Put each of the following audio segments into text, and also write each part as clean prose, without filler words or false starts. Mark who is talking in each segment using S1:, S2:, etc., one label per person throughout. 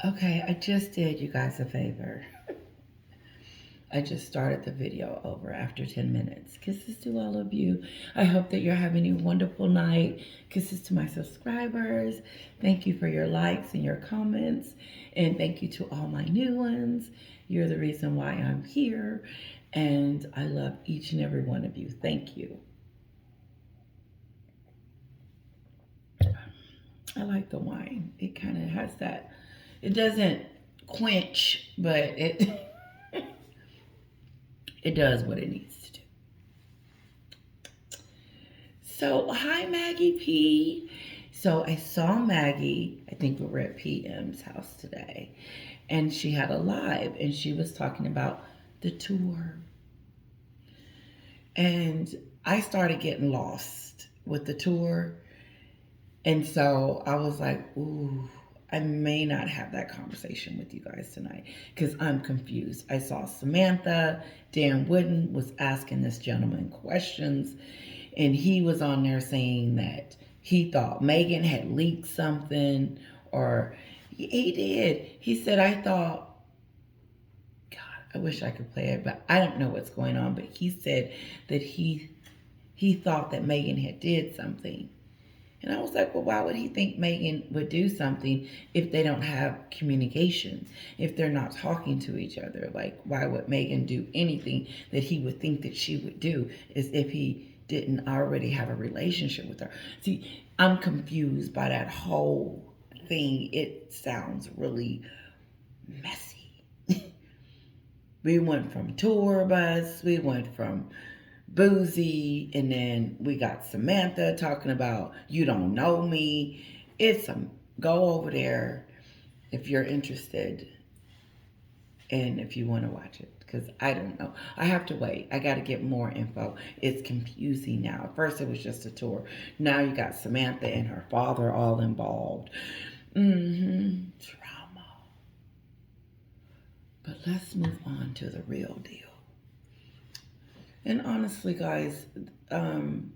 S1: Okay, I just did you guys a favor. I just started the video over after 10 minutes. Kisses to all of you. I hope that you're having a wonderful night. Kisses to my subscribers. Thank you for your likes and your comments. And thank you to all my new ones. You're the reason why I'm here. And I love each and every one of you. Thank you. I like the wine. It kind of has that, it doesn't quench, but it it does what it needs to do. So, hi Maggie P. So, I saw Maggie, I think we were at PM's house today, and she had a live and she was talking about the tour. And I started getting lost with the tour. And so I was like, ooh, I may not have that conversation with you guys tonight because I'm confused. I saw Samantha, Dan Wooden was asking this gentleman questions, and he was on there saying that he thought Meghan had leaked something, or he did. He said, I thought, God, I wish I could play it, but I don't know what's going on. But he said that he thought that Meghan had did something. And I was like, well, why would he think Meghan would do something if they don't have communication, if they're not talking to each other? Like, why would Meghan do anything that he would think that she would do as if he didn't already have a relationship with her? See, I'm confused by that whole thing. It sounds really messy. We went from tour bus, we went from boozy, and then we got Samantha talking about you don't know me. It's a go over there if you're interested and if you want to watch it, because I don't know. I have to wait. I got to get more info. It's confusing now. At first it was just a tour. Now you got Samantha and her father all involved. Drama. But let's move on to the real deal. And honestly, guys, um,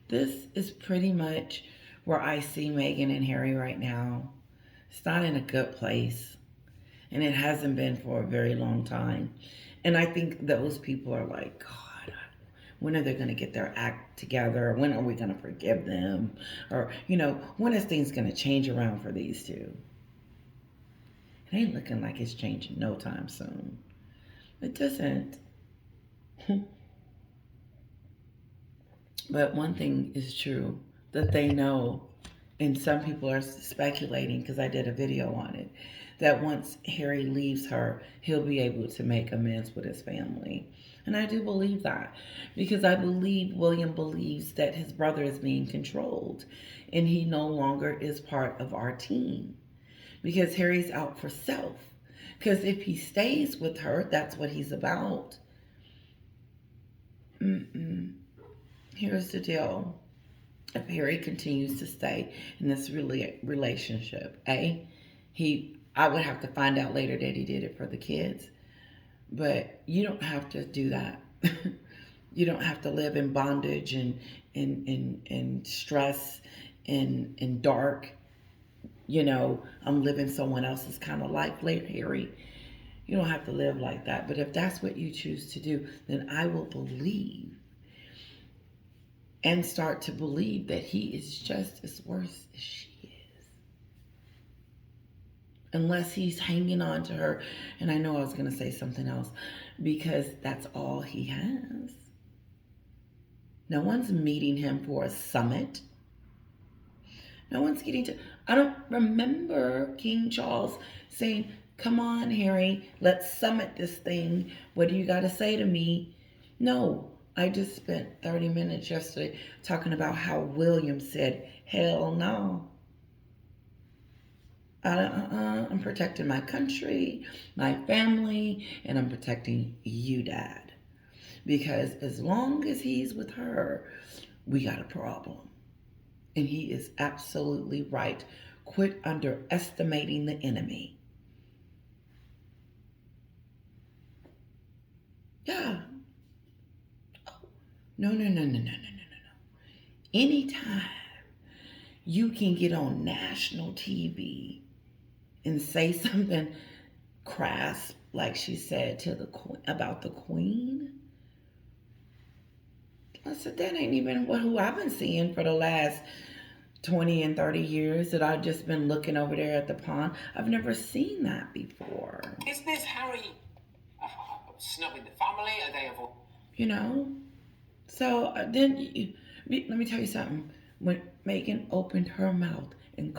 S1: this is pretty much where I see Meghan and Harry right now. It's not in a good place, and it hasn't been for a very long time. And I think those people are like, God, when are they going to get their act together? When are we going to forgive them? Or, when is things going to change around for these two? It ain't looking like it's changing no time soon. It doesn't. But one thing is true that they know, and some people are speculating because I did a video on it, that once Harry leaves her, he'll be able to make amends with his family. And I do believe that because I believe William believes that his brother is being controlled and he no longer is part of our team because Harry's out for self. Because if he stays with her, that's what he's about. Mm-mm. Here's the deal. If Harry continues to stay in this relationship, I would have to find out later that he did it for the kids, but you don't have to do that. You don't have to live in bondage and stress and dark. I'm living someone else's kind of life later, Harry. You don't have to live like that. But if that's what you choose to do, then I will believe and start to believe that he is just as worse as she is. Unless he's hanging on to her. And I know I was going to say something else because that's all he has. No one's meeting him for a summit. No one's getting to. I don't remember King Charles saying, come on, Harry, let's summit this thing. What do you got to say to me? No, I just spent 30 minutes yesterday talking about how William said, hell no. I'm protecting my country, my family, and I'm protecting you, Dad. Because as long as he's with her, we got a problem. And he is absolutely right. Quit underestimating the enemy. Yeah. Oh, no, no, no, no, no, no, no, no. Anytime you can get on national TV and say something crass like she said to the queen about the queen. I said that ain't even who I've been seeing for the last 20 and 30 years that I've just been looking over there at the pond. I've never seen that before.
S2: Is this Harry snubbing the family? Are they avoiding?
S1: You know? So let me tell you something. When Meghan opened her mouth and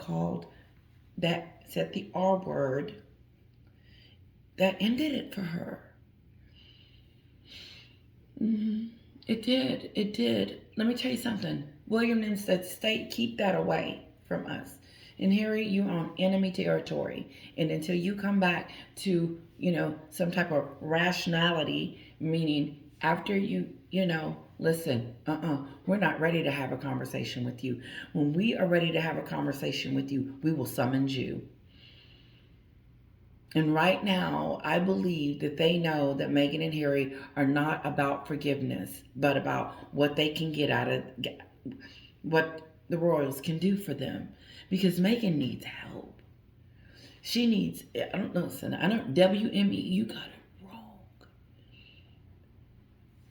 S1: said the R word, that ended it for her. It did. It did. Let me tell you something. William then said, keep that away from us. And Harry, you're on enemy territory. And until you come back to, some type of rationality, meaning after listen, we're not ready to have a conversation with you. When we are ready to have a conversation with you, we will summons you. And right now, I believe that they know that Meghan and Harry are not about forgiveness, but about what they can get out of what the royals can do for them. Because Meghan needs help. She needs, WME, you got it wrong.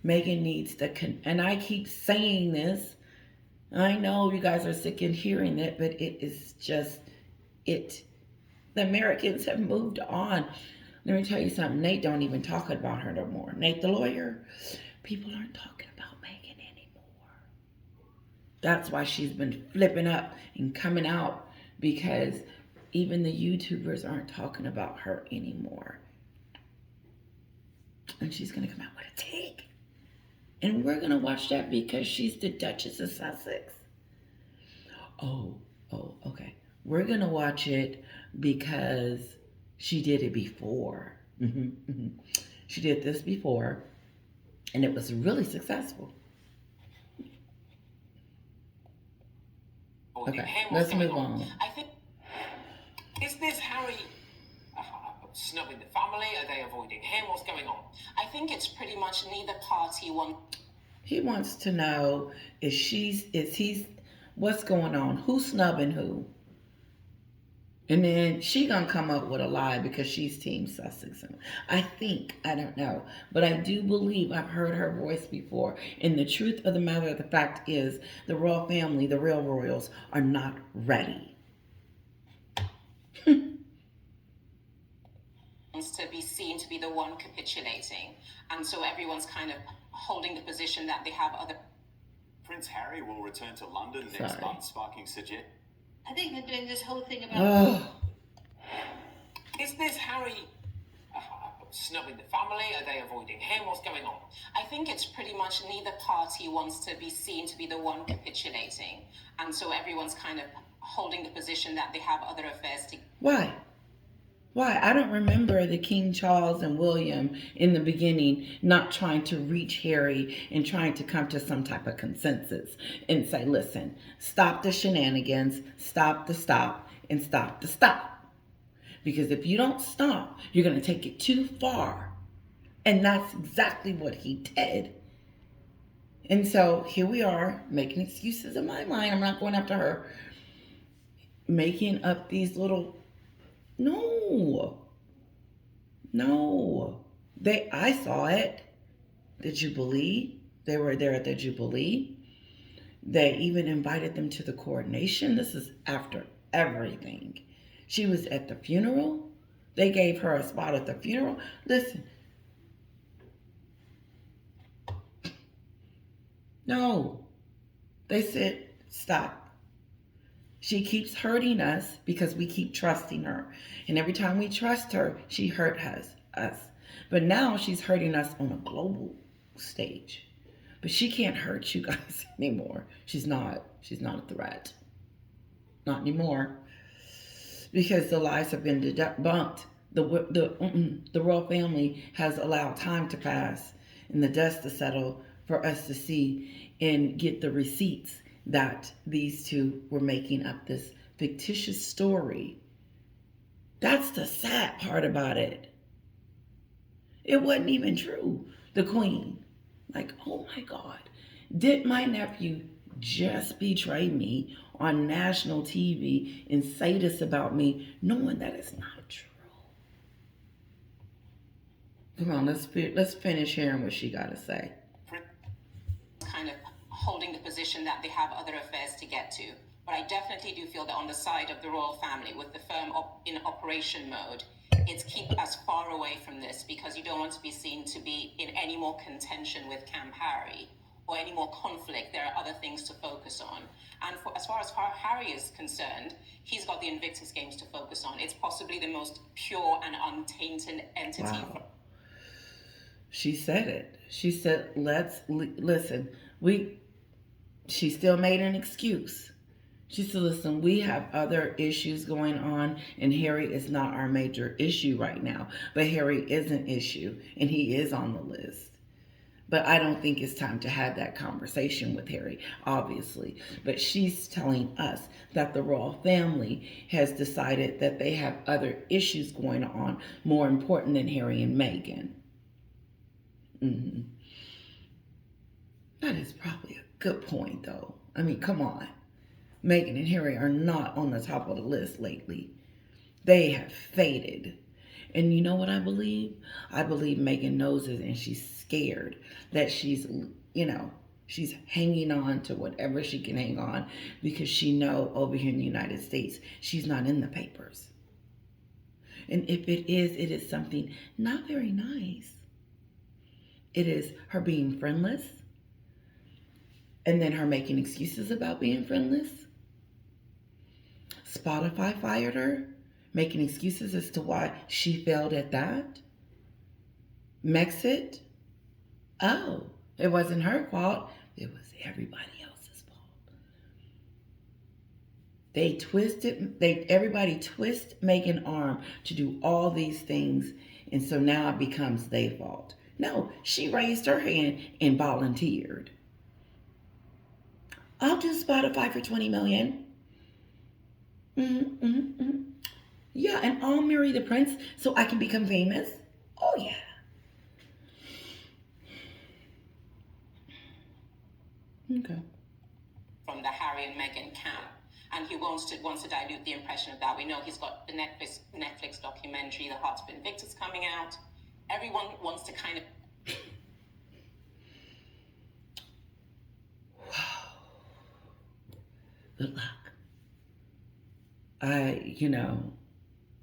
S1: Meghan needs and I keep saying this. I know you guys are sick of hearing it, but it is just, the Americans have moved on. Let me tell you something. Nate don't even talk about her no more. Nate the lawyer. People aren't talking about Meghan anymore. That's why she's been flipping up and coming out, because even the YouTubers aren't talking about her anymore. And she's going to come out with a take. And we're going to watch that because she's the Duchess of Sussex. Oh, okay. We're going to watch it because she did it before. She did this before, and it was really successful. Okay, let's move on.
S2: I think, is this Harry snubbing the family? Are they avoiding him? What's going on? I think it's pretty much neither party
S1: He wants to know what's going on? Who's snubbing who? And then she gonna come up with a lie because she's Team Sussex. I don't know. But I do believe I've heard her voice before. And the truth of the matter, the fact is, the royal family, the real royals, are not ready.
S2: To be seen to be the one capitulating. And so everyone's kind of holding the position that they have other...
S3: Prince Harry will return to London next month, sparking suggest.
S4: I think they're doing this whole thing about...
S2: Is this Harry snubbing the family? Are they avoiding him? What's going on? I think it's pretty much neither party wants to be seen to be the one capitulating. And so everyone's kind of holding the position that they have other affairs to...
S1: Why? I don't remember the King Charles and William in the beginning not trying to reach Harry and trying to come to some type of consensus and say, listen, stop the shenanigans, stop the stop, and stop the stop. Because if you don't stop, you're going to take it too far. And that's exactly what he did. And so here we are making excuses in my mind. I'm not going after her. Making up these little... No. I saw it. The Jubilee. They were there at the Jubilee. They even invited them to the coronation. This is after everything. She was at the funeral. They gave her a spot at the funeral. Listen. No. They said, stop. She keeps hurting us because we keep trusting her. And every time we trust her, she hurt us. But now she's hurting us on a global stage. But she can't hurt you guys anymore. She's not a threat. Not anymore. Because the lies have been debunked. The royal family has allowed time to pass and the dust to settle for us to see and get the receipts that these two were making up this fictitious story. That's the sad part about it. It wasn't even true. The Queen. Like, oh my God. Did my nephew just betray me on national TV and say this about me, knowing that it's not true. Come on, let's finish hearing what she got to say.
S2: Kind of holding the position that they have other affairs to get to. But I definitely do feel that on the side of the royal family, with the firm in operation mode, it's keep us far away from this, because you don't want to be seen to be in any more contention with Camp Harry or any more conflict. There are other things to focus on. And as far as Harry is concerned, he's got the Invictus Games to focus on. It's possibly the most pure and untainted entity.
S1: Wow. She said it. She said, listen, she still made an excuse. She said, listen, we have other issues going on, and Harry is not our major issue right now. But Harry is an issue, and he is on the list. But I don't think it's time to have that conversation with Harry, obviously. But she's telling us that the royal family has decided that they have other issues going on more important than Harry and Meghan. Mm-hmm. That is probably a good point, though. I mean, come on. Meghan and Harry are not on the top of the list lately. They have faded. And you know what I believe? I believe Meghan knows it, and she's scared that she's hanging on to whatever she can hang on, because she know over here in the United States, she's not in the papers. And if it is something not very nice. It is her being friendless, and then her making excuses about being friendless. Spotify fired her, making excuses as to why she failed at that. Mexit, oh, it wasn't her fault. It was everybody else's fault. Everybody twist Meghan's arm to do all these things, and so now it becomes their fault. No, she raised her hand and volunteered. I'll do Spotify for $20 million. Yeah, and I'll marry the prince so I can become famous. Oh, yeah. Okay.
S2: From the Harry and Meghan camp. And he wants to dilute the impression of that. We know he's got the Netflix documentary, The Hearts of Invictus, coming out. Everyone wants to kind of...
S1: Wow. Good luck.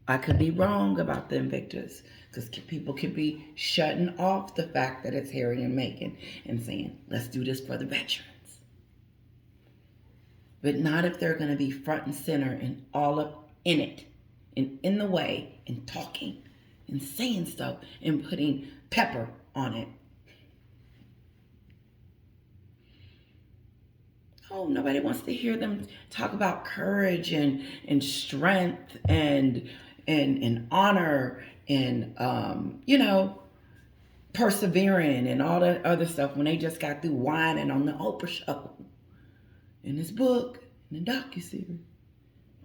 S1: I could be wrong about the Invictus, because people could be shutting off the fact that it's Harry and Meghan and saying, let's do this for the veterans. But not if they're going to be front and center and all up in it and in the way and talking and saying stuff and putting pepper on it. Oh, nobody wants to hear them talk about courage and strength and honor and persevering and all that other stuff when they just got through whining on the Oprah show, in his book, in the docuseries,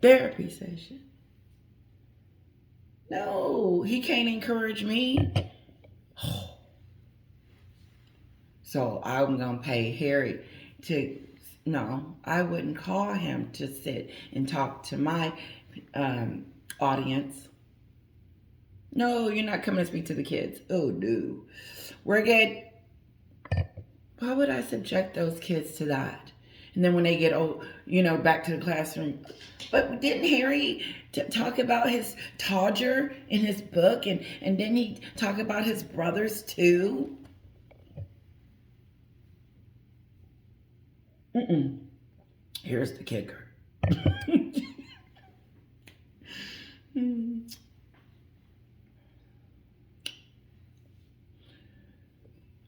S1: therapy session. No, he can't encourage me. So I'm going to pay Harry to... No, I wouldn't call him to sit and talk to my audience. No, you're not coming to speak to the kids. Oh, no. We're good. Why would I subject those kids to that? And then when they get, back to the classroom. But didn't Harry talk about his Todger in his book? And didn't he talk about his brothers too? Here's the kicker.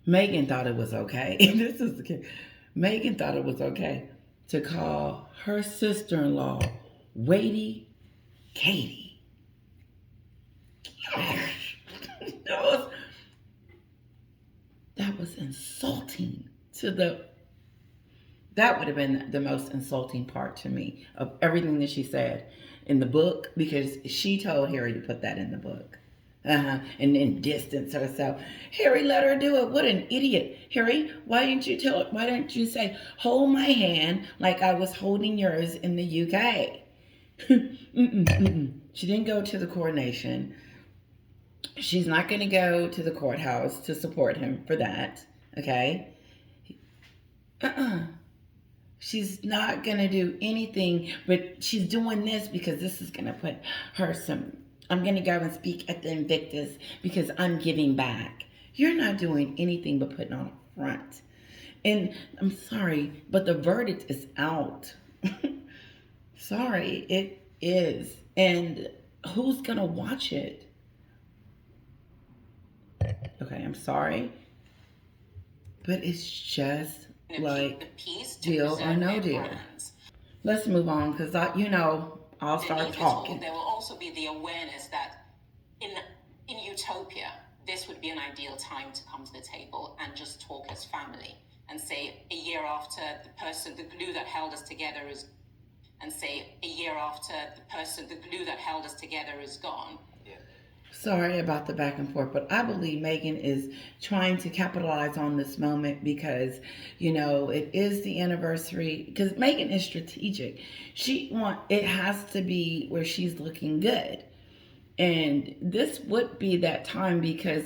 S1: Meghan thought it was okay. This is the kicker. Meghan thought it was okay to call her sister-in-law Waity Katie. That was insulting to that would have been the most insulting part to me of everything that she said in the book, because she told Harry to put that in the book. And then distance herself. Harry let her do it. What an idiot. Harry, why didn't you say, hold my hand like I was holding yours in the UK? She didn't go to the coronation. She's not going to go to the courthouse to support him for that. Okay? She's not going to do anything, but she's doing this because this is going to put her some. I'm going to go and speak at the Invictus because I'm giving back. You're not doing anything but putting on a front. And I'm sorry, but the verdict is out. Sorry, it is. And who's going to watch it? Okay, I'm sorry. But it's just like deal or no deal. Let's move on because I'll start talking.
S2: There will also be the awareness that in utopia, this would be an ideal time to come to the table and just talk as family and say a year after the glue that held us together is gone.
S1: Sorry about the back and forth, but I believe Meghan is trying to capitalize on this moment because, it is the anniversary. Because Meghan is strategic. It has to be where she's looking good. And this would be that time because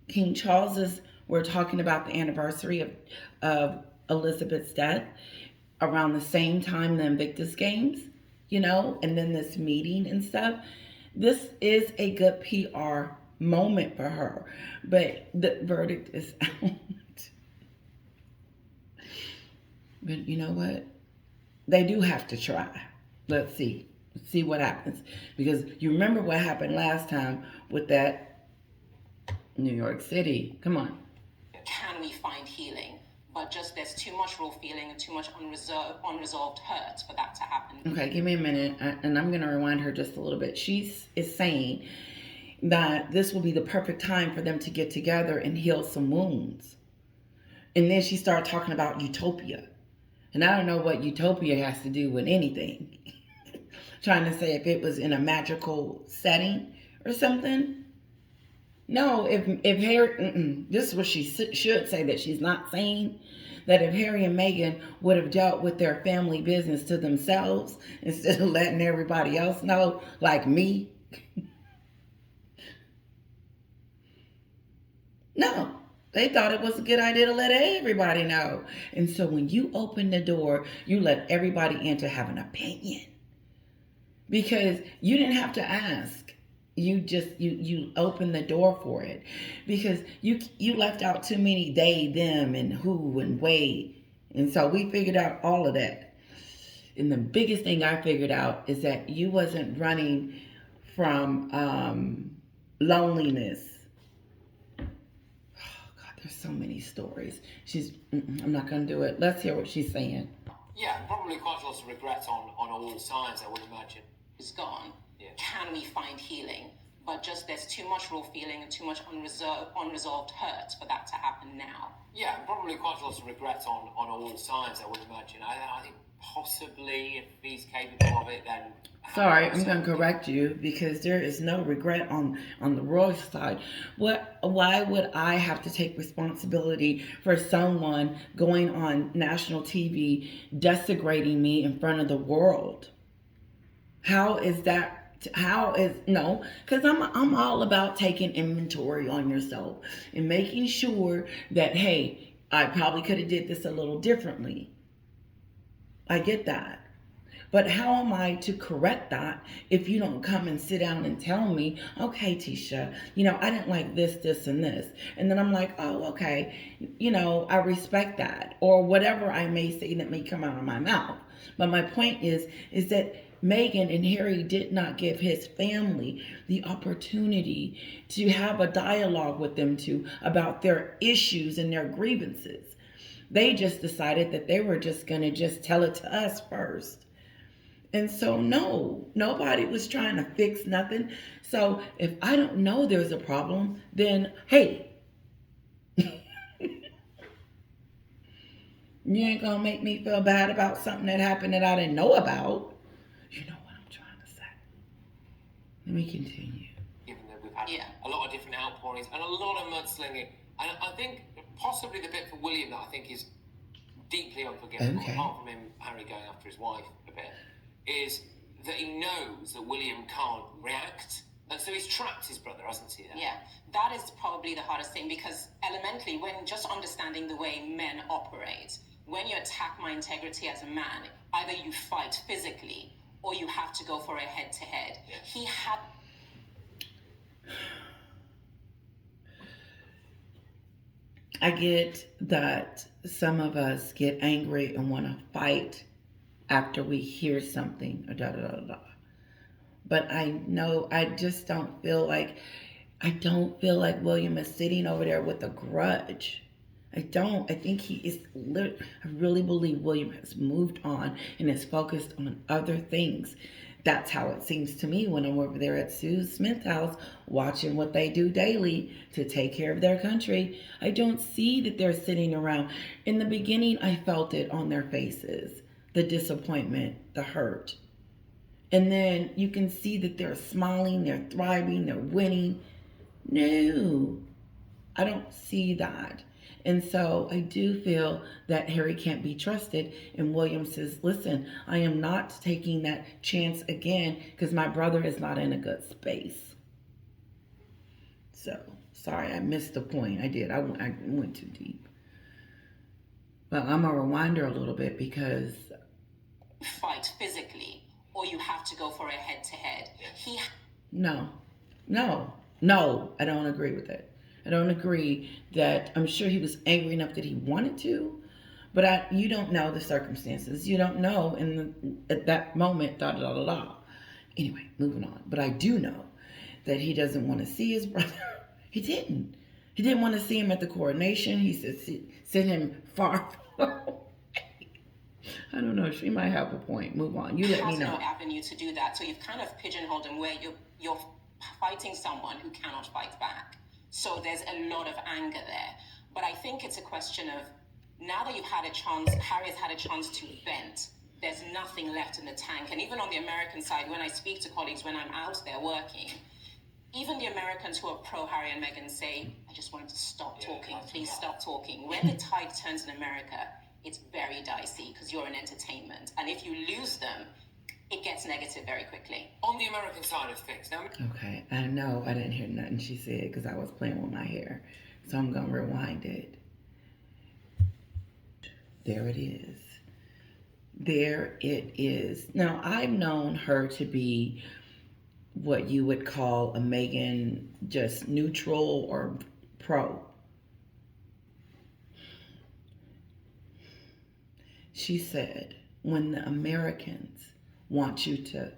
S1: King Charles's, we're talking about the anniversary of Elizabeth's death around the same time the Invictus Games, and then this meeting and stuff. This is a good PR moment for her, but the verdict is out. But you know what? They do have to try. Let's see what happens. Because you remember what happened last time with that New York City. Come on.
S2: Can we find healing? But just there's too much raw feeling and too much unresolved hurt for that to happen.
S1: Okay, give me a minute, and I'm going to rewind her just a little bit. She is saying that this will be the perfect time for them to get together and heal some wounds. And then she started talking about utopia. And I don't know what utopia has to do with anything. Trying to say if it was in a magical setting or something. No, if Harry, this is what she should say that she's not saying, that if Harry and Meghan would have dealt with their family business to themselves instead of letting everybody else know, like me. No, they thought it was a good idea to let everybody know. And so when you open the door, you let everybody in to have an opinion. Because you didn't have to ask. You just you open the door for it because you left out too many they, them, and who and way, and so we figured out all of that. And the biggest thing I figured out is that you wasn't running from loneliness. Oh God, there's so many stories. I'm not gonna do it. Let's hear what she's saying.
S2: Yeah, probably quite a lot of regret on all sides, I would imagine. It's gone. Yeah. Can we find healing? But just there's too much raw feeling and too much unresolved hurt for that to happen now. Yeah, probably quite a lot of regret on all sides, I would imagine. I think possibly if he's capable of it, then...
S1: Sorry, I'm going to correct you because there is no regret on the royal side. Why would I have to take responsibility for someone going on national TV desecrating me in front of the world? How is that? No, because I'm all about taking inventory on yourself and making sure that, hey, I probably could have did this a little differently. I get that. But how am I to correct that if you don't come and sit down and tell me, okay, Tisha, I didn't like this, this, and this. And then I'm like, oh, okay, I respect that. Or whatever I may say that may come out of my mouth. But my point is that Meghan and Harry did not give his family the opportunity to have a dialogue with them about their issues and their grievances. They just decided that they were just going to just tell it to us first. And so, no, nobody was trying to fix nothing. So if I don't know there's a problem, then, hey, you ain't going to make me feel bad about something that happened that I didn't know about. You know what I'm trying to say. Let me continue.
S2: Given that we've had a lot of different outpourings and a lot of mudslinging. And I think possibly the bit for William that I think is deeply unforgivable, apart from him, Harry going after his wife a bit, is that he knows that William can't react. And so he's trapped his brother, hasn't he? Then?
S5: Yeah, that is probably the hardest thing, because elementally, when just understanding the way men operate, when you attack my integrity as a man, either you fight physically or you have to go for a head-to-head.
S2: Yeah.
S5: He had...
S1: I get that some of us get angry and want to fight after we hear something, or da da da da. But I know, I just don't feel like William is sitting over there with a grudge. I don't. I think he is, I really believe William has moved on and is focused on other things. That's how it seems to me when I'm over there at Sue Smith's house watching what they do daily to take care of their country. I don't see that they're sitting around. In the beginning, I felt it on their faces, the disappointment, the hurt. And then you can see that they're smiling, they're thriving, they're winning. No, I don't see that. And so I do feel that Harry can't be trusted. And William says, listen, I am not taking that chance again because my brother is not in a good space. So, sorry, I missed the point. I did. I went too deep. But I'm going to rewind her a little bit because...
S5: fight physically or you have to go for a head-to-head.
S1: No, I don't agree with it. I don't agree that, I'm sure he was angry enough that he wanted to, but you don't know the circumstances. You don't know at that moment, da da da da da. Anyway, moving on. But I do know that he doesn't want to see his brother. He didn't. He didn't want to see him at the coronation. He said, send him far away. I don't know. She might have a point. Move on. You let me know.
S5: Has no avenue to do that. So you've kind of pigeonholed him where you're fighting someone who cannot fight back. So there's a lot of anger there. But I think it's a question of, now that you've had a chance, Harry has had a chance to vent, there's nothing left in the tank. And even on the American side, when I speak to colleagues, when I'm out there working, even the Americans who are pro-Harry and Meghan say, I just want to stop talking, please stop talking. When the tide turns in America, it's very dicey because you're an entertainment. And if you lose them, it gets negative very quickly.
S2: On the American side of things. Now,
S1: okay, I know I didn't hear nothing she said because I was playing with my hair. So I'm going to rewind it. There it is. There it is. Now, I've known her to be what you would call a Meghan, just neutral or pro. She said, when the Americans want you to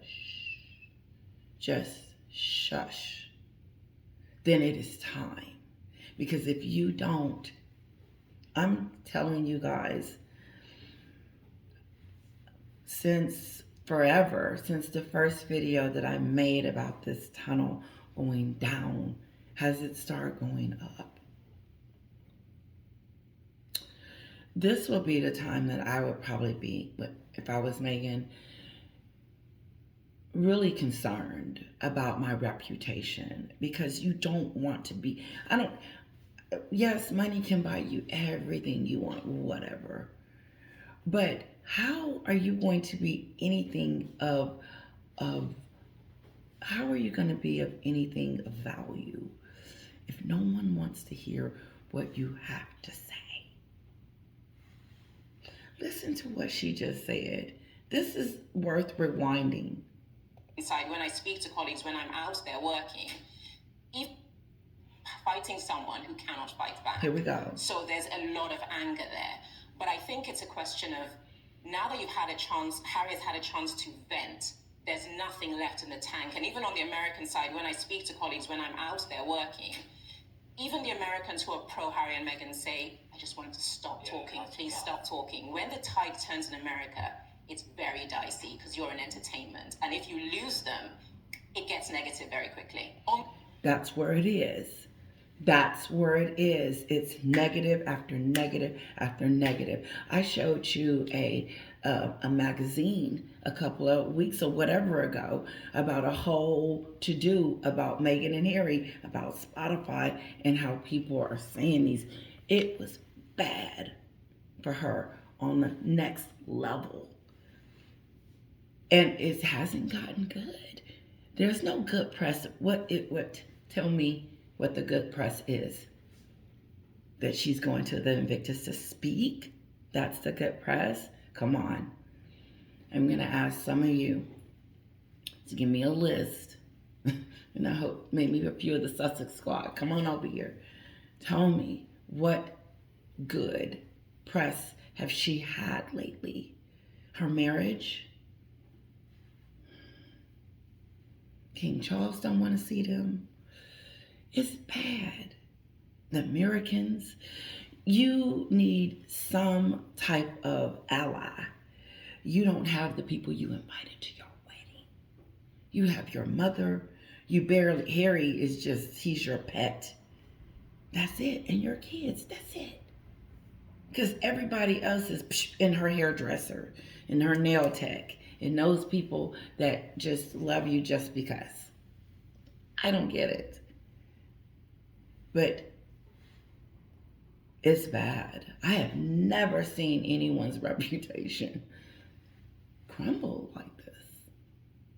S1: just shush, then it is time. Because if you don't, I'm telling you guys, since forever, since the first video that I made about this tunnel going down, has it started going up. This will be the time that I would probably be, if I was Meghan, really concerned about my reputation, because you don't want to be, yes, money can buy you everything you want, whatever. But how are you going to be anything how are you going to be of anything of value if no one wants to hear what you have to say? Listen to what she just said. This is worth rewinding.
S5: Inside, when I speak to colleagues, when I'm out there working, if fighting someone who cannot fight back.
S1: Here we go.
S5: So there's a lot of anger there. But I think it's a question of, now that you've had a chance, Harry has had a chance to vent, there's nothing left in the tank. And even on the American side, when I speak to colleagues, when I'm out there working, even the Americans who are pro-Harry and Meghan say, I just want to stop talking, please stop talking. When the tide turns in America, it's very dicey because you're an entertainment. And if you lose them, it gets negative very quickly.
S1: That's where it is. That's where it is. It's negative after negative after negative. I showed you a magazine a couple of weeks or whatever ago about a whole to do about Meghan and Harry, about Spotify and how people are saying these. It was bad for her on the next level. And it hasn't gotten good. There's no good press. Tell me what the good press is. That she's going to the Invictus to speak? That's the good press? Come on. I'm going to ask some of you to give me a list. And I hope maybe a few of the Sussex squad. Come on over here. Tell me, what good press have she had lately? Her marriage? King Charles don't want to see them. It's bad. The Americans, you need some type of ally. You don't have the people you invited to your wedding. You have your mother. Harry is just, he's your pet. That's it. And your kids, that's it. Because everybody else is in her hairdresser, in her nail tech, and those people that just love you just because. I don't get it. But it's bad. I have never seen anyone's reputation crumble like this.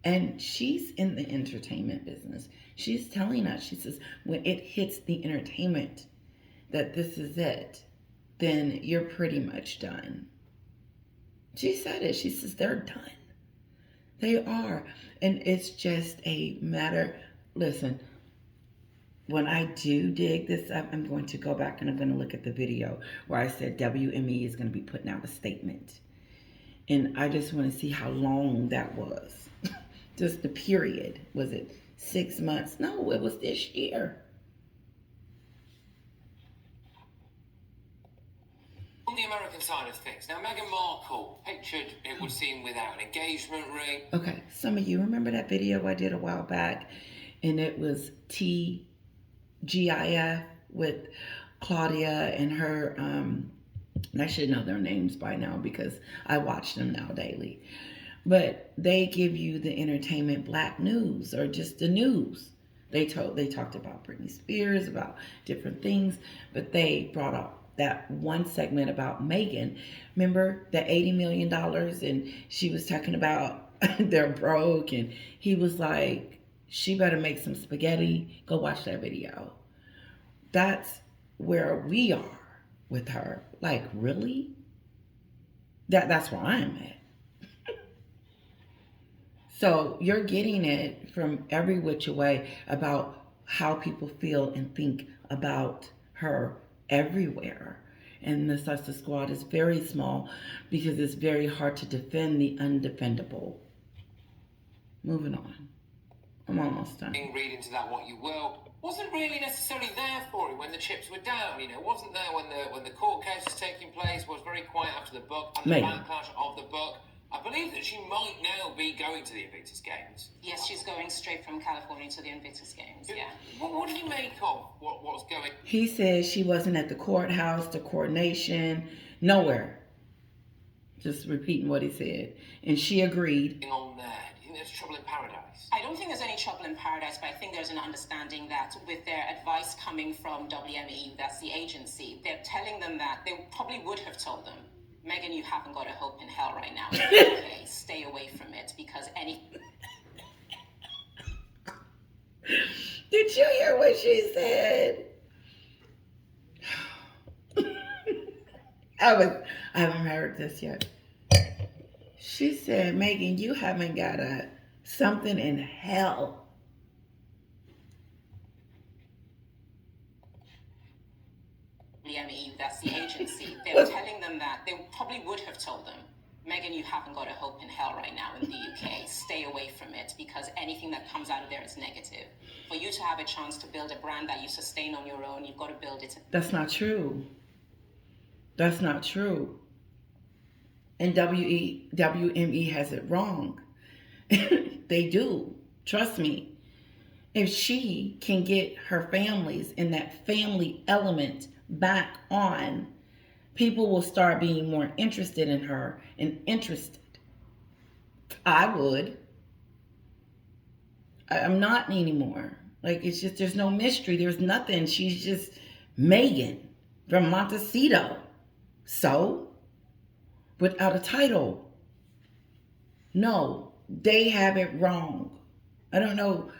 S1: And she's in the entertainment business. She's telling us, she says, when it hits the entertainment that this is it, then you're pretty much done. She said it. She says they're done. They are. And it's just a matter, listen, when I do dig this up, I'm going to go back and I'm going to look at the video where I said WME is going to be putting out a statement. And I just want to see how long that was. Just the period. Was it 6 months? No, it was this year.
S2: On the American side of things, now Meghan Markle pictured, it would seem, without an engagement ring.
S1: Okay, some of you remember that video I did a while back, and it was TGIF with Claudia and her, and I should know their names by now because I watch them now daily. But they give you the entertainment black news or just the news. They talked about Britney Spears, about different things, but they brought up that one segment about Meghan. Remember the $80 million, and she was talking about they're broke, and he was like, she better make some spaghetti. Go watch that video. That's where we are with her. Like, really? That's where I'm at. So you're getting it from every which way about how people feel and think about her everywhere. And the Sussex squad is very small because it's very hard to defend the undefendable. Moving on. I'm almost done.
S2: Read into that what you will. Wasn't really necessarily there for it when the chips were down, wasn't there when the court case was taking place, was very quiet after the book and the backlash of the book. I believe that she might now be going to the Invictus Games.
S5: Yes, she's going straight from California to the Invictus Games, yeah.
S2: What do you make of what's going?
S1: He says she wasn't at the courthouse, the coronation, nowhere. Just repeating what he said. And she agreed.
S2: On there. Do you think there's trouble in paradise?
S5: I don't think there's any trouble in paradise, but I think there's an understanding that with their advice coming from WME, that's the agency, they're telling them that they probably would have told them, Meghan, you haven't got a hope in hell right now. Okay, stay away from it because any...
S1: Did you hear what she said? I haven't heard this yet. She said, Meghan, you haven't got something in hell.
S5: WME, that's the agency. They're telling them that they probably would have told them, Meghan, you haven't got a hope in hell right now in the UK. Stay away from it because anything that comes out of there is negative. For you to have a chance to build a brand that you sustain on your own, you've got to build it.
S1: That's not true. That's not true. And WME has it wrong. They do. Trust me. If she can get her families and that family element back on, people will start being more interested in her and interested. I would. I'm not anymore. Like, it's just, there's no mystery. There's nothing. She's just Meghan from Montecito. So, without a title. No, they have it wrong. I don't know.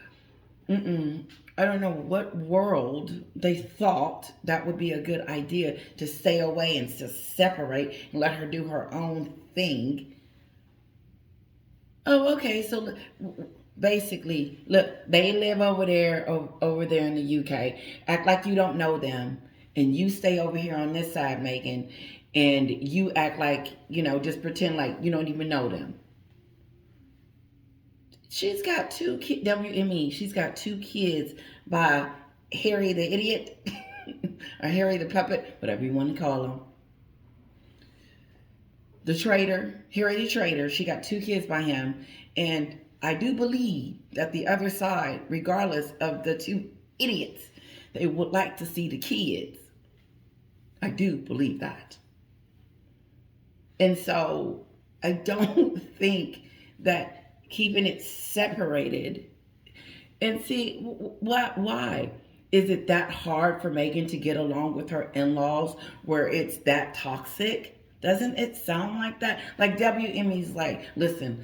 S1: I don't know what world they thought that would be a good idea to stay away and to separate and let her do her own thing. Oh, okay. So basically, look, they live over there in the UK. Act like you don't know them, and you stay over here on this side, Megan, and you act like, just pretend like you don't even know them. She's got two kids, WME. She's got two kids by Harry the idiot, or Harry the puppet, whatever you want to call him. The traitor, Harry the traitor. She got two kids by him, and I do believe that the other side, regardless of the two idiots, they would like to see the kids. I do believe that. And so I don't think that keeping it separated, and see, why is it that hard for Meghan to get along with her in-laws where it's that toxic? Doesn't it sound like that? Like WME's like, listen,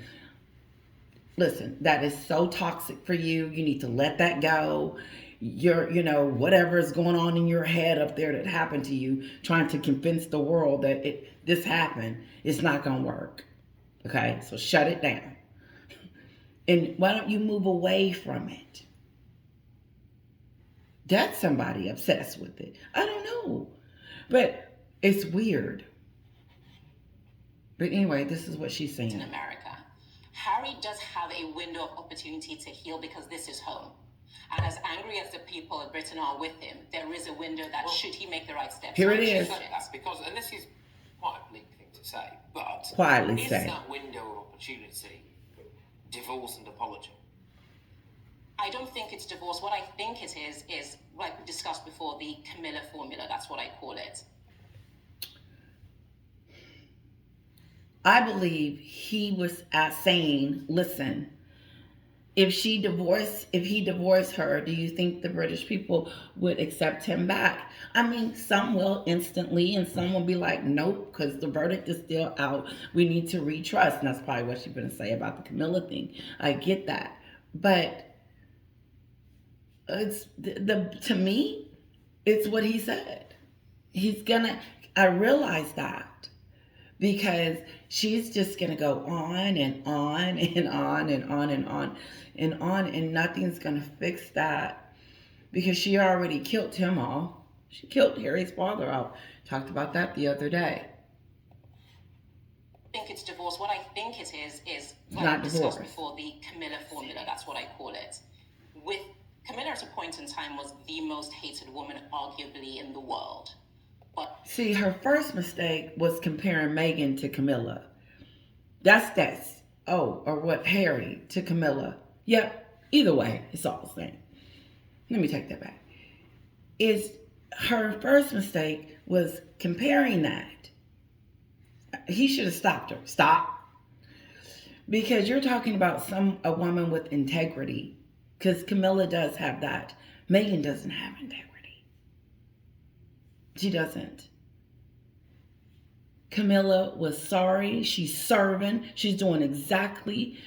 S1: that is so toxic for you. You need to let that go. Whatever is going on in your head up there that happened to you, trying to convince the world that this happened, it's not going to work. Okay, so shut it down. And why don't you move away from it? That's somebody obsessed with it. I don't know. But it's weird. But anyway, this is what she's saying.
S5: In America, Harry does have a window of opportunity to heal because this is home. And as angry as the people of Britain are with him, there is a window that should he make the right steps.
S1: Here it is.
S2: That's because, and this is quite a bleak thing to say, but
S1: quietly
S2: is
S1: say
S2: that window of opportunity divorce and apology?
S5: I don't think it's divorce. What I think it is like we discussed before, the Camilla formula. That's what I call it.
S1: I believe he was saying, listen, if he divorced her, do you think the British people would accept him back? I mean, some will instantly, and some will be like, nope, because the verdict is still out. We need to retrust. And that's probably what she's going to say about the Camilla thing. I get that. But it's to me, it's what he said. I realize that. Because she's just going to go on and on and on and on and on and on, and nothing's going to fix that, because she already killed him off. She killed Harry's father off. Talked about that the other day.
S5: I think it's divorce. What I think it is
S1: like we discussed
S5: before, the Camilla formula. That's what I call it. With Camilla at a point in time was the most hated woman arguably in the world.
S1: See, her first mistake was comparing Meghan to Camilla. Harry to Camilla. Yep, either way, it's all the same. Let me take that back. Her first mistake was comparing that. He should have stopped her. Stop. Because you're talking about a woman with integrity. Because Camilla does have that. Meghan doesn't have integrity. She doesn't. Camilla was sorry. She's serving. She's doing exactly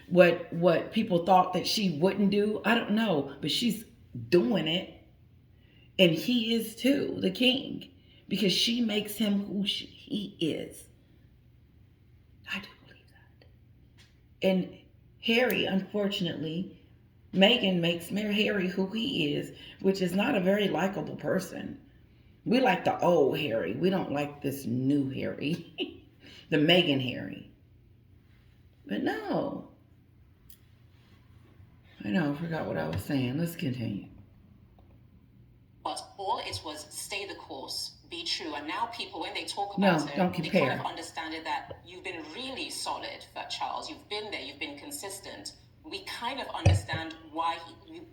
S1: what people thought that she wouldn't do. I don't know, but she's doing it. And he is too, the king, because she makes him who he is. I do believe that. And Harry, unfortunately, Meghan makes Harry who he is, which is not a very likable person. We like the old Harry. We don't like this new Harry. The Meghan Harry. But no. I know, I forgot what I was saying. Let's continue.
S5: But all it was stay the course, be true. And now people, when they talk about
S1: don't compare.
S5: They kind of understand it that you've been really solid for Charles. You've been there. You've been consistent. We kind of understand why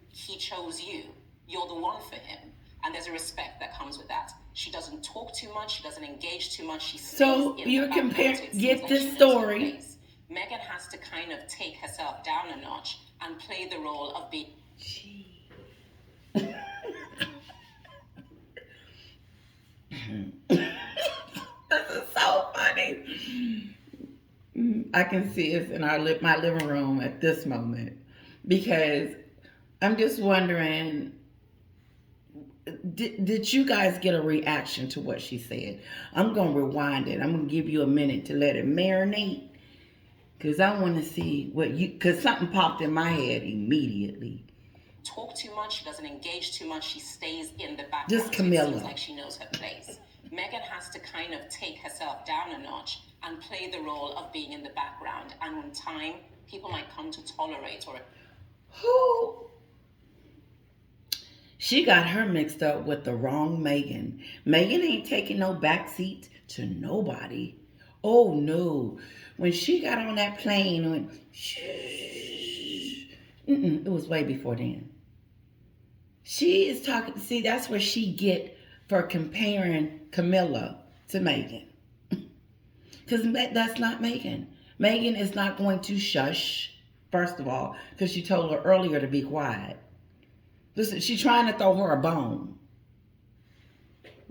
S5: he chose you. You're the one for him. And there's a respect that comes with that. She doesn't talk too much. She doesn't engage too much. She stays
S1: So
S5: in
S1: you're
S5: the background.
S1: comparing,
S5: So it
S1: get
S5: seems like
S1: this
S5: she knows her
S1: story.
S5: place. Meghan has to kind of take herself down a notch and play the role of being.
S1: This is so funny. I can see us in my living room at this moment because I'm just wondering, did you guys get a reaction to what she said? I'm going to rewind it. I'm going to give you a minute to let it marinate because I want to see because something popped in my head immediately.
S5: Talk too much. She doesn't engage too much. She stays in the background.
S1: Just Camilla.
S5: So it seems like she knows her place. Meghan has to kind of take herself down a notch and play the role of being in the background. And in time, people might come to tolerate or.
S1: Who? She got her mixed up with the wrong Meghan. Meghan ain't taking no backseat to nobody. Oh no. When she got on that plane, went it was way before then. She is talking, see, that's where she get for comparing Camilla to Meghan. Because that's not Meghan. Meghan is not going to shush, first of all, because she told her earlier to be quiet. Listen, she's trying to throw her a bone.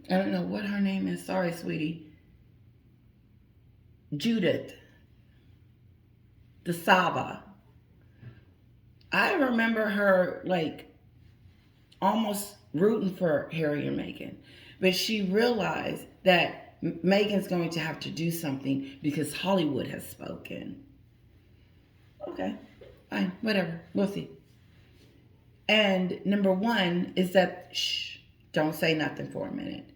S1: I don't know what her name is. Sorry, sweetie. Judith. The Saba. I remember her almost rooting for Harry and Meghan. But she realized that Meghan's going to have to do something because Hollywood has spoken. Okay, fine, whatever. We'll see. And number one is that, don't say nothing for a minute.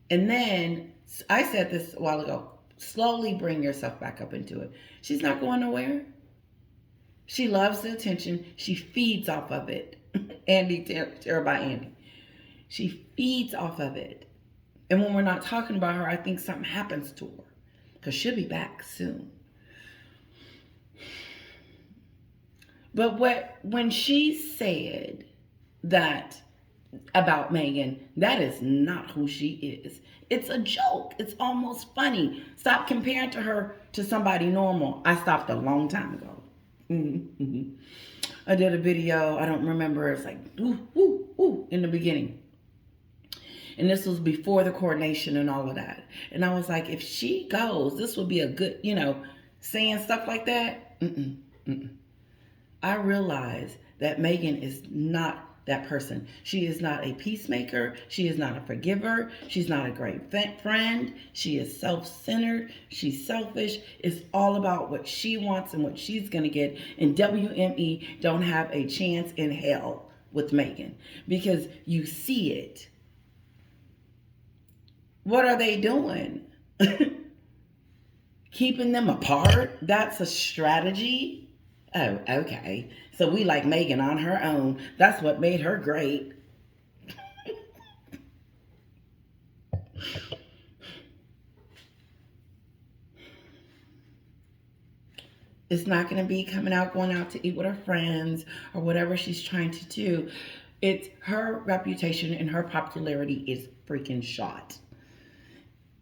S1: And then, I said this a while ago, slowly bring yourself back up into it. She's not going nowhere. She loves the attention. She feeds off of it. Andy, Tara by Andy. She feeds off of it. And when we're not talking about her, I think something happens to her. Because she'll be back soon. But when she said that about Meghan, that is not who she is. It's a joke. It's almost funny. Stop comparing her to somebody normal. I stopped a long time ago. Mm-hmm. I did a video, I don't remember, it's like, ooh, ooh, ooh, in the beginning. And this was before the coronation and all of that. And I was like, if she goes, this would be a good, saying stuff like that. I realize that Meghan is not that person. She is not a peacemaker. She is not a forgiver. She's not a great friend. She is self-centered. She's selfish. It's all about what she wants and what she's going to get. And WME don't have a chance in hell with Meghan because you see it. What are they doing? Keeping them apart? That's a strategy? Oh, okay. So we like Meghan on her own. That's what made her great. It's not going to be going out to eat with her friends or whatever she's trying to do. It's her reputation and her popularity is freaking shot.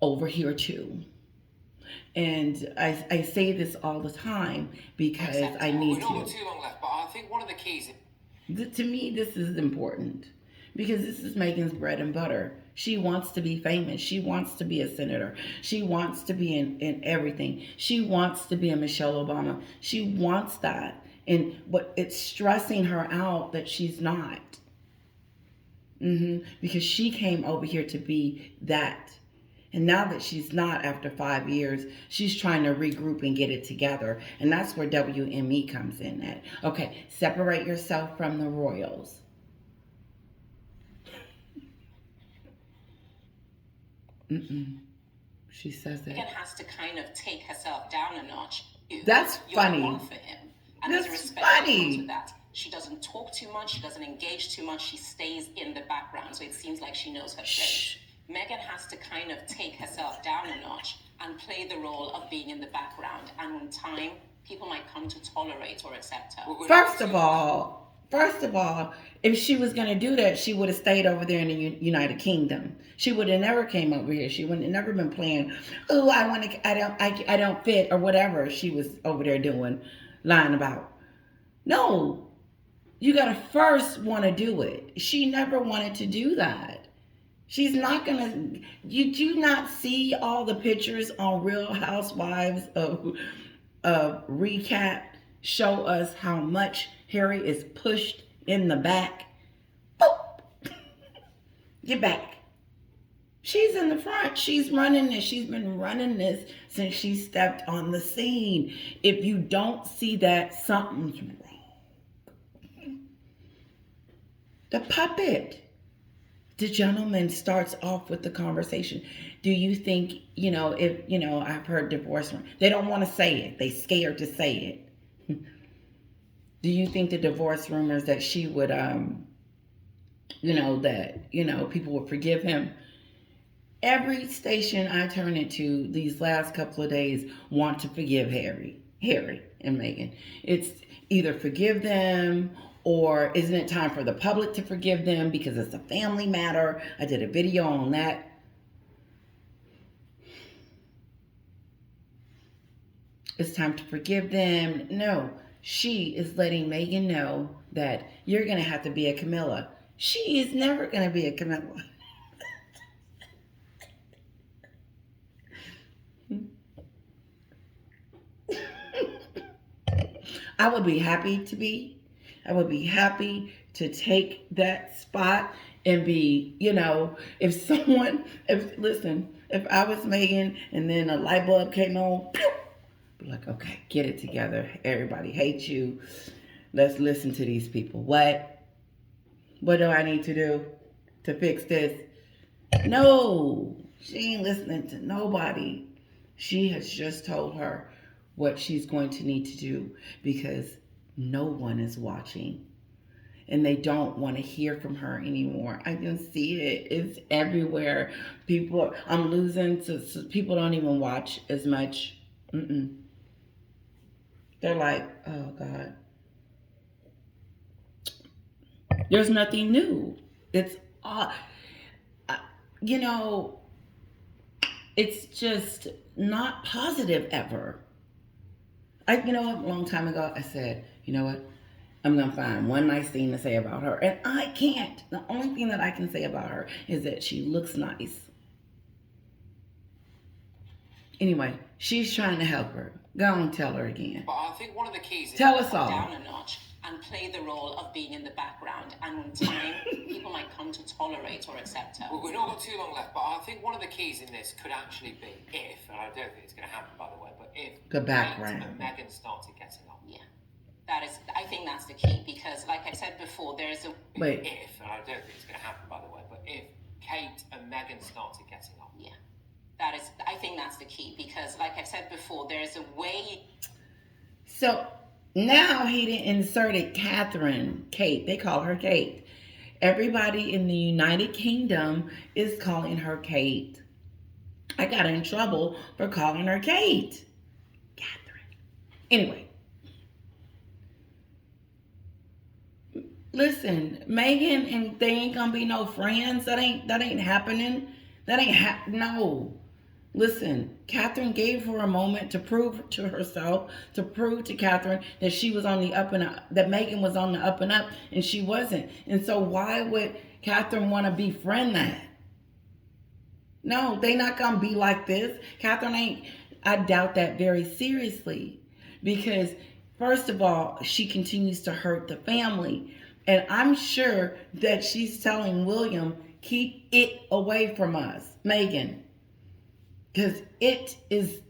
S1: Over here too. And I say this all the time because I need to.
S2: We've not got too long left, but I think one of the keys.
S1: To me, this is important because this is Meghan's bread and butter. She wants to be famous. She wants to be a senator. She wants to be in everything. She wants to be a Michelle Obama. She wants that. But it's stressing her out that she's not. Because she came over here to be that. And now that she's not after 5 years, she's trying to regroup and get it together. And that's where WME comes in at. Okay, separate yourself from the royals. She says that.
S5: Meghan has to kind of take herself down a notch.
S1: That's funny.
S5: You're one for him. And
S1: That's
S5: there's respect
S1: funny.
S5: that comes with that. She doesn't talk too much. She doesn't engage too much. She stays in the background. So it seems like she knows her place. Meghan has to kind of take herself down a notch and play the role of being in the background. And in time, people might come to tolerate or accept her.
S1: First of all, First of all, if she was going to do that, she would have stayed over there in the United Kingdom. She would have never came over here. She would have never been playing, oh, I don't fit, or whatever she was over there doing, lying about. No, you got to first want to do it. She never wanted to do that. She's not going to, you do not see all the pictures on Real Housewives of recap show us how much Harry is pushed in the back. Boop. Get back. She's in the front. She's running this. She's been running this since she stepped on the scene. If you don't see that, something's wrong. The puppet. The gentleman starts off with the conversation. Do you think, if, I've heard divorce, they don't want to say it. They scared to say it. Do you think the divorce rumors that she would, people would forgive him? Every station I turn into these last couple of days want to forgive Harry and Meghan. It's either forgive them, or isn't it time for the public to forgive them because it's a family matter? I did a video on that. It's time to forgive them. No, she is letting Meghan know that you're going to have to be a Camilla. She is never going to be a Camilla. I would be happy to be. I would be happy to take that spot and be, if I was Meghan and then a light bulb came on, pew, be like, okay, get it together. Everybody hates you. Let's listen to these people. What do I need to do to fix this? No, she ain't listening to nobody. She has just told her what she's going to need to do because no one is watching and they don't want to hear from her anymore. I can see it. It's everywhere. I'm losing to people don't even watch as much. They're like, oh God. There's nothing new. It's it's just not positive ever. A long time ago, I said, you know what? I'm going to find one nice thing to say about her. And I can't. The only thing that I can say about her is that she looks nice. Anyway, she's trying to help her. Go and tell her again.
S2: But I think one of the keys is
S1: tell us all.
S5: Down a notch and play the role of being in the background. And in time, people might come to tolerate or accept her.
S2: Well, we've not got too long left, but I think one of the keys in this could actually be if, and I don't think it's going to happen, by the way, but if
S1: the background
S2: and Meghan started getting on.
S5: Yeah. I think that's the key because, like I said before, there is a...
S1: Wait.
S2: If, and I don't think it's going to happen, by the way, but if Kate and Meghan started getting on.
S5: Yeah. I think that's the key because, like I said before, there is a way...
S1: So now he inserted Kate. They call her Kate. Everybody in the United Kingdom is calling her Kate. I got in trouble for calling her Kate. Catherine. Anyway. Listen, Meghan and they ain't gonna be no friends. That ain't happening. No. Listen, Catherine gave her a moment to prove to herself, to prove to Catherine that she was on the up and up, that Meghan was on the up and up, and she wasn't. And so why would Catherine want to befriend that? No, they not gonna be like this. Catherine ain't. I doubt that very seriously, because first of all, she continues to hurt the family. And I'm sure that she's telling William, keep it away from us, Meghan. Because it is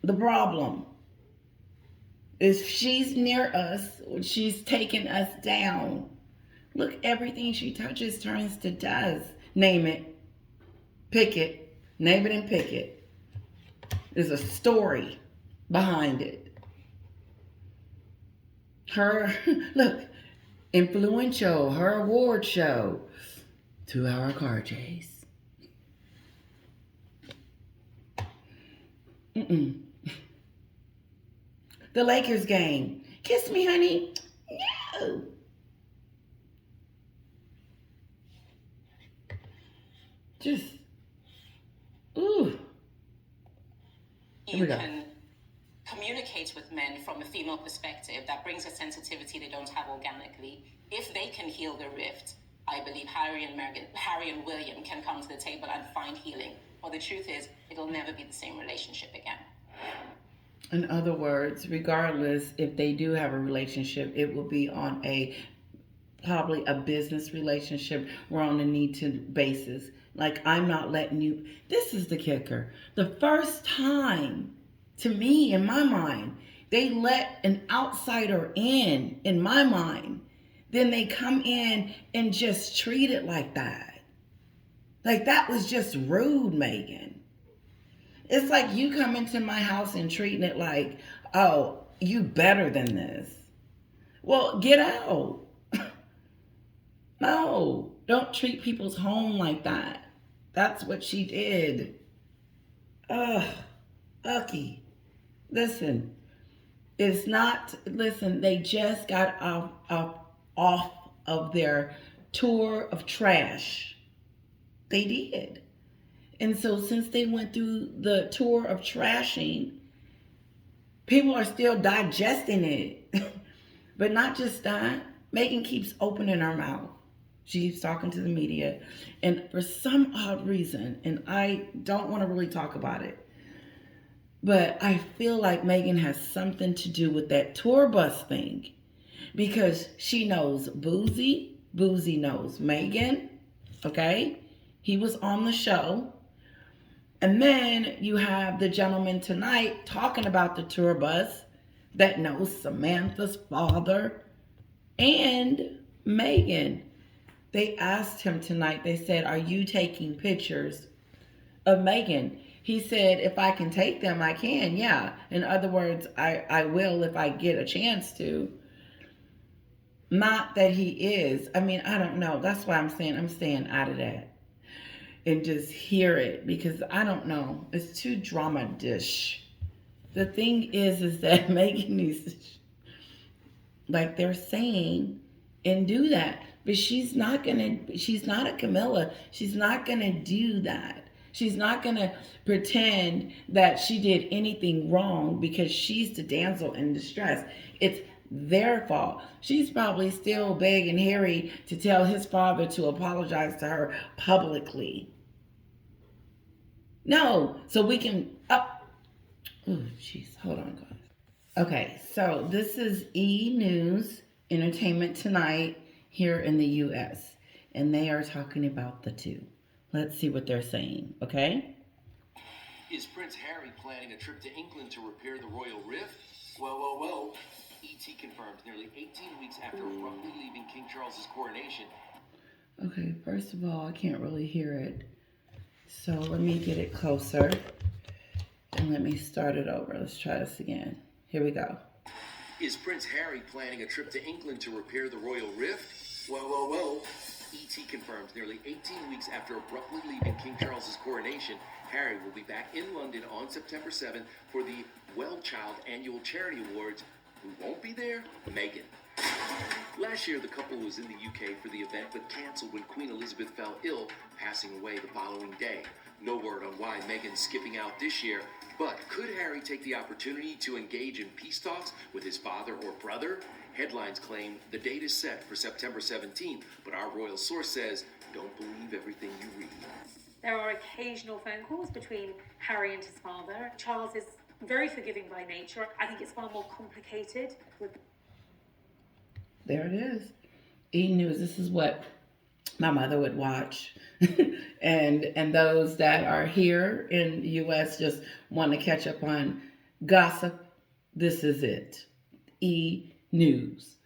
S1: the problem. If she's near us, she's taking us down. Look, everything she touches turns to dust. Name it. Pick it. Name it and pick it. There's a story behind it. Look. Influential, her award show, 2-hour car chase. The Lakers game. Kiss me, honey. No. Just, ooh. Here we
S5: You
S1: go.
S5: can communicate with men from a female perspective that brings a sensitivity they don't have organically. If they can heal the rift, I believe Harry and William can come to the table and find healing. But the truth is, it'll never be the same relationship again.
S1: In other words, regardless if they do have a relationship, it will be on probably a business relationship or on a need-to basis. Like, I'm not letting you. This is the kicker. The first time, to me, in my mind, they let an outsider in my mind, then they come in and just treat it like that. Like, that was just rude, Meghan. It's like you come into my house and treating it like, oh, you better than this. Well, get out. No, don't treat people's home like that. That's what she did. Ugh, Ucky. Listen, they just got off of their tour of trash. They did. And so since they went through the tour of trashing, people are still digesting it. But not just that, Meghan keeps opening her mouth. She keeps talking to the media. And for some odd reason, and I don't want to really talk about it, but I feel like Meghan has something to do with that tour bus thing. Because she knows Boozy. Boozy knows Meghan. Okay? He was on the show. And then you have the gentleman tonight talking about the tour bus that knows Samantha's father and Meghan. They asked him tonight, they said, are you taking pictures of Meghan? He said, if I can take them, I can, yeah. In other words, I will if I get a chance to. Not that he is. I mean, I don't know. That's why I'm staying out of that. And just hear it, because I don't know. It's too drama dish. The thing is that Meghan needs to, like they're saying, and do that. But she's not a Camilla. She's not gonna do that. She's not gonna pretend that she did anything wrong because she's the damsel in distress. It's their fault. She's probably still begging Harry to tell his father to apologize to her publicly. No, so we can oh, jeez, hold on, guys. Okay, so this is E! News Entertainment Tonight here in the U.S., and they are talking about the two. Let's see what they're saying, okay?
S6: Is Prince Harry planning a trip to England to repair the royal rift? Well. E.T. confirmed nearly 18 weeks after abruptly leaving King Charles's coronation.
S1: Okay, first of all, I can't really hear it. So let me get it closer. And let me start it over. Let's try this again. Here we go.
S6: Is Prince Harry planning a trip to England to repair the royal rift? Well. E.T. confirmed nearly 18 weeks after abruptly leaving King Charles's coronation, Harry will be back in London on September 7th for the Well Child Annual Charity Awards. Who won't be there? Meghan. Last year, the couple was in the UK for the event, but cancelled when Queen Elizabeth fell ill, passing away the following day. No word on why Meghan's skipping out this year, but could Harry take the opportunity to engage in peace talks with his father or brother? Headlines claim the date is set for September 17th, but our royal source says, don't believe everything you read.
S7: There are occasional phone calls between Harry and his father. Charles is very forgiving by nature. I think it's far more complicated.
S1: There it is. E! News. This is what my mother would watch. and those that are here in the U.S. just want to catch up on gossip. This is it. E! News.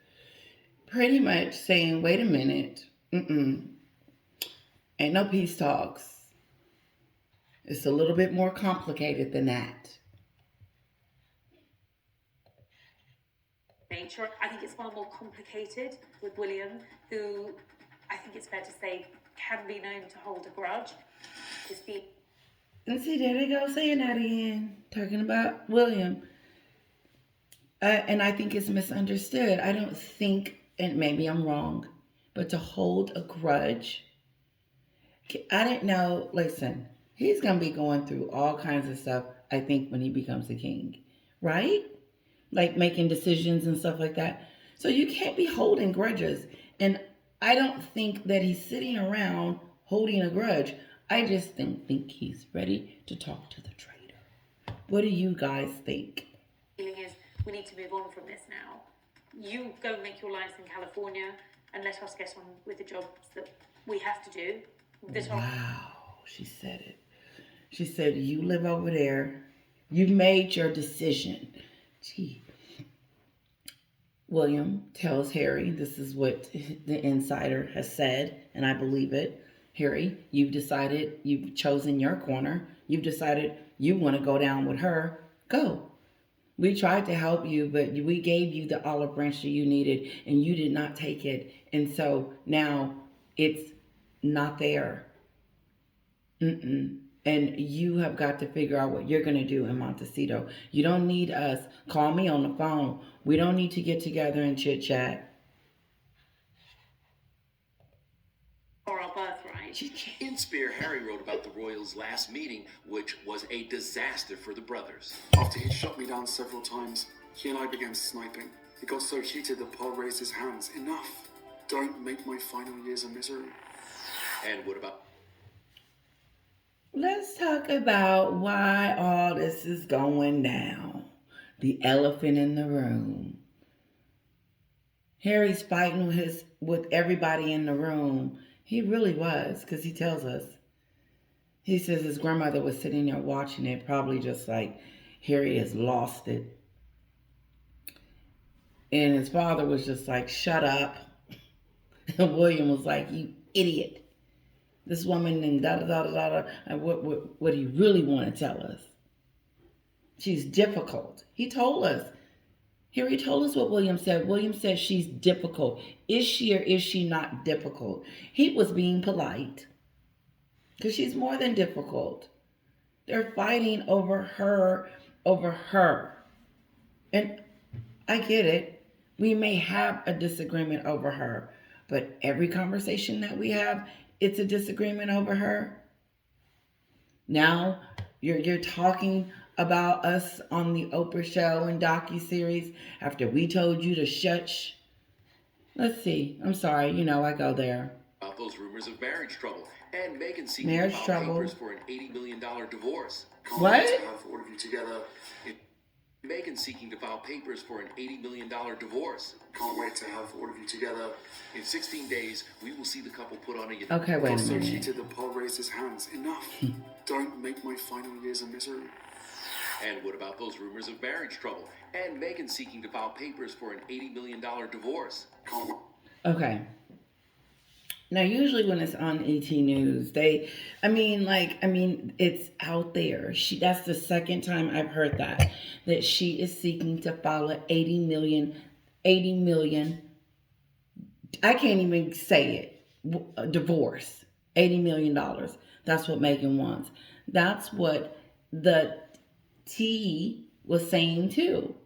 S1: Pretty much saying, wait a minute. Ain't no peace talks. It's a little bit more complicated than that.
S7: Nature. I think it's far more complicated with William, who I think it's fair to say can be known to hold a grudge.
S1: And see, there they go saying that again, talking about William. And I think it's misunderstood. I don't think, and maybe I'm wrong, but to hold a grudge, I didn't know. Listen, he's gonna be going through all kinds of stuff. I think when he becomes a king, right? Like making decisions and stuff like that. So you can't be holding grudges. And I don't think that he's sitting around holding a grudge. I just think he's ready to talk to the traitor. What do you guys think?
S7: Feeling is we need to move on from this now. You go and make your lives in California and let us get on with the jobs that we have to do.
S1: Wow, she said it. She said, you live over there. You've made your decision. Gee. William tells Harry, this is what the insider has said, and I believe it. Harry, you've decided, you've chosen your corner. You've decided you want to go down with her. Go. We tried to help you, but we gave you the olive branch that you needed, and you did not take it. And so now it's not there. And you have got to figure out what you're going to do in Montecito. You don't need us. Call me on the phone. We don't need to get together and chit chat.
S7: Or our birthright.
S6: In Spear, Harry wrote about the royals' last meeting, which was a disaster for the brothers.
S8: After he'd shot me down several times, he and I began sniping. It got so heated that Paul raised his hands. Enough. Don't make my final years a misery.
S6: And what about...
S1: Let's talk about why all this is going down. The elephant in the room. Harry's fighting with everybody in the room. He really was, because he tells us. He says his grandmother was sitting there watching it, probably just like Harry has lost it. And his father was just like, shut up. And William was like, you idiot. This woman and da-da-da-da-da. And what do you really want to tell us? She's difficult. He told us. Harry told us what William said. William said she's difficult. Is she or is she not difficult? He was being polite. Because she's more than difficult. They're fighting over her. And I get it. We may have a disagreement over her. But every conversation that we have, it's a disagreement over her. Now you're talking about us on the Oprah show and docuseries after we told you to shush. Let's see. I'm sorry. I go there.
S6: About those rumors of marriage trouble and Meghan seeking
S1: Marriage
S6: to file
S1: trouble.
S6: papers for an $80 million divorce.
S8: Can't
S1: What?
S8: wait to have all of you together.
S6: Meghan seeking to file papers for an $80 million divorce.
S8: Can't wait to have all of you together.
S6: In 16 days, we will see the couple put on a...
S1: Okay, wait a
S8: Got so
S1: minute.
S8: heated that Paul raised his hands. Enough. Don't make my final years a misery.
S6: And what about those rumors of marriage trouble and Meghan seeking to file papers for an $80 million divorce?
S8: Can't wait.
S1: Okay. Now, usually when it's on ET News, it's out there. That's the second time I've heard that she is seeking to file an 80 million, I can't even say it, divorce, $80 million. That's what Meghan wants. That's what the T was saying too.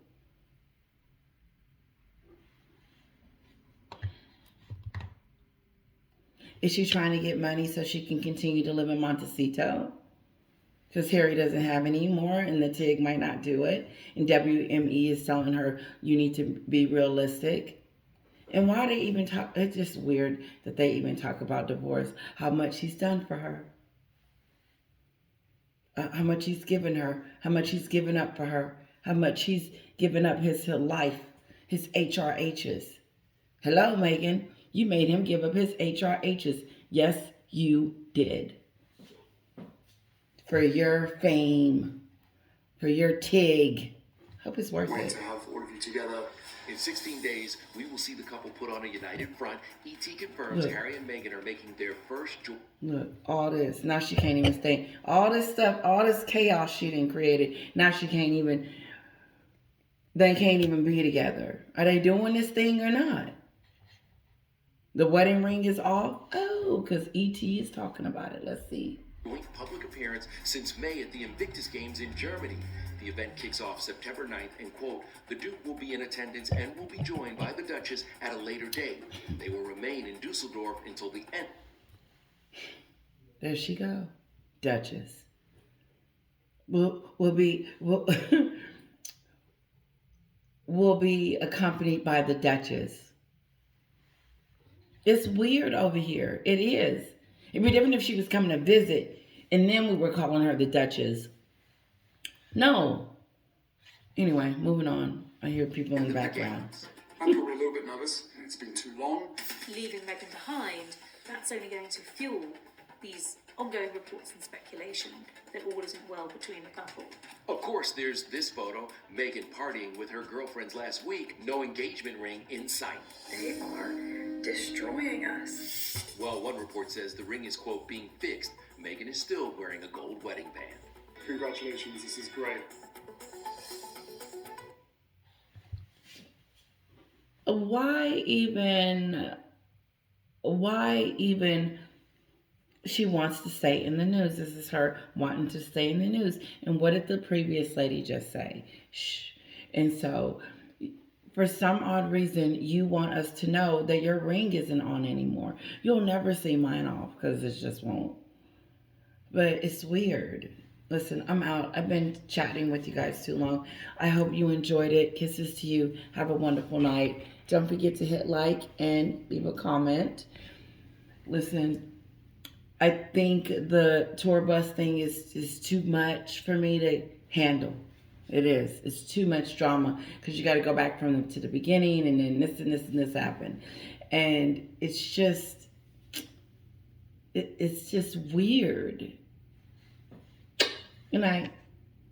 S1: Is she trying to get money so she can continue to live in Montecito? Because Harry doesn't have any more and the TIG might not do it. And WME is telling her, you need to be realistic. And why they even talk, it's just weird that they even talk about divorce, how much he's done for her. How much he's given her, how much he's given up for her, how much he's given up his life, his HRHs. Hello, Meghan. You made him give up his HRHs. Yes, you did. For your fame. For your TIG. Hope it's worth
S8: Wait
S1: it.
S8: to have all of you together.
S6: In 16 days, we will see the couple put on a united front. ET confirms
S1: Look.
S6: Harry and Meghan are making their first
S1: Look, all this. Now she can't even stay. All this stuff, all this chaos she done created. Now they can't even be together. Are they doing this thing or not? The wedding ring is off? Oh, because E.T. is talking about it. Let's see.
S6: joint public appearance since May at the Invictus Games in Germany. The event kicks off September 9th, and, quote, the Duke will be in attendance and will be joined by the Duchess at a later date. They will remain in Dusseldorf until the end.
S1: There she go. Duchess. Will be will will be accompanied by the Duchess. It's weird over here. It is. It'd be different if she was coming to visit and then we were calling her the Duchess. No. Anyway, moving on. I hear people in the background.
S8: I'm probably a little bit nervous. It's been too long.
S7: Leaving Meghan behind, that's only going to fuel these ongoing reports and speculation that all isn't well between the couple.
S6: Of course, there's this photo, Meghan partying with her girlfriends last week, no engagement ring in sight.
S9: They are destroying us.
S6: Well, one report says the ring is, quote, being fixed. Meghan is still wearing a gold wedding band.
S8: Congratulations, this is great.
S1: Why even she wants to stay in the news? This is her wanting to stay in the news. And what did the previous lady just say? Shh. And so for some odd reason, you want us to know that your ring isn't on anymore. You'll never see mine off because it just won't. But it's weird. Listen, I'm out. I've been chatting with you guys too long. I hope you enjoyed it. Kisses to you. Have a wonderful night. Don't forget to hit like and leave a comment. Listen, I think the tour bus thing is too much for me to handle. It is. It's too much drama because you got to go back to the beginning and then this and this and this happened. And it's just weird. Good night.